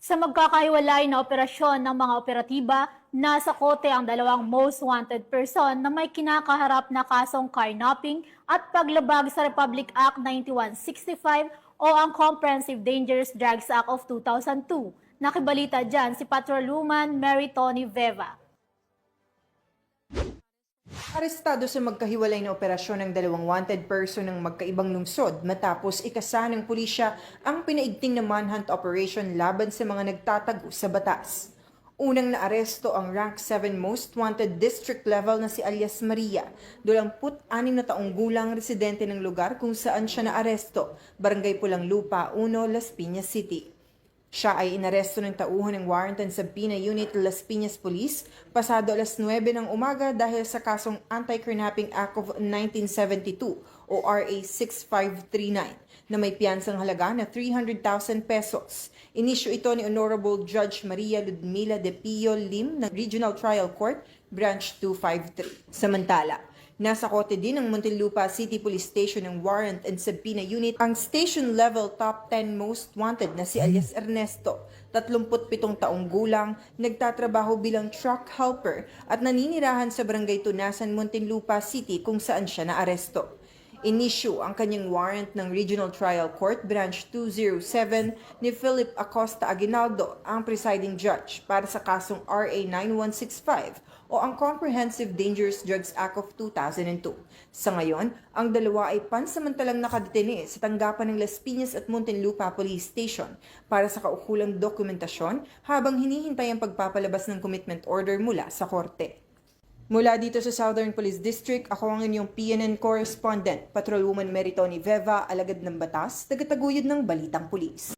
Sa magkakahiwalay na operasyon ng mga operatiba, nasa kote ang dalawang most wanted person na may kinakaharap na kasong carnapping at paglabag sa Republic Act 9165 o ang Comprehensive Dangerous Drugs Act of 2002. Nakibalita dyan si Patrolwoman Mary Tony Veva. Arestado sa magkahiwalay na operasyon ng dalawang wanted person ng magkaibang lungsod matapos ikasa ng pulisya ang pinaigting na manhunt operation laban sa mga nagtatago sa batas. Unang naaresto ang rank 7 most wanted district level na si alias Maria, 26 na taong gulang residente ng lugar kung saan siya naaresto, Barangay Pulang Lupa, 1, Las Piñas City. Siya ay inaresto ng tauhan ng Warrant and Subpoena Unit Las Piñas Police pasado alas 9 ng umaga dahil sa kasong Anti-Kidnapping Act of 1972 o RA 6539 na may piyansang halaga na 300,000 pesos. Inisyu ito ni Honorable Judge Maria Ludmila de Pio Lim ng Regional Trial Court, Branch 253. Samantala, nasa kote din ng Muntinlupa City Police Station ng Warrant and Subpoena Unit ang station-level top 10 most wanted na si alias Ernesto, 37 taong gulang, nagtatrabaho bilang truck helper at naninirahan sa Barangay Tunasan, Muntinlupa City kung saan siya naaresto. Inisyu ang kanyang warrant ng Regional Trial Court Branch 207 ni Philip Acosta Aguinaldo, ang presiding judge, para sa kasong RA 9165 o ang Comprehensive Dangerous Drugs Act of 2002. Sa ngayon, ang dalawa ay pansamantalang nakadetene sa tanggapan ng Las Piñas at Muntinlupa Police Station para sa kaukulang dokumentasyon habang hinihintay ang pagpapalabas ng commitment order mula sa korte. Mula dito sa Southern Police District, ako ang inyong PNN correspondent, Patrolwoman Mary Tony Veva, alagad ng batas, tagataguyod ng Balitang Pulis.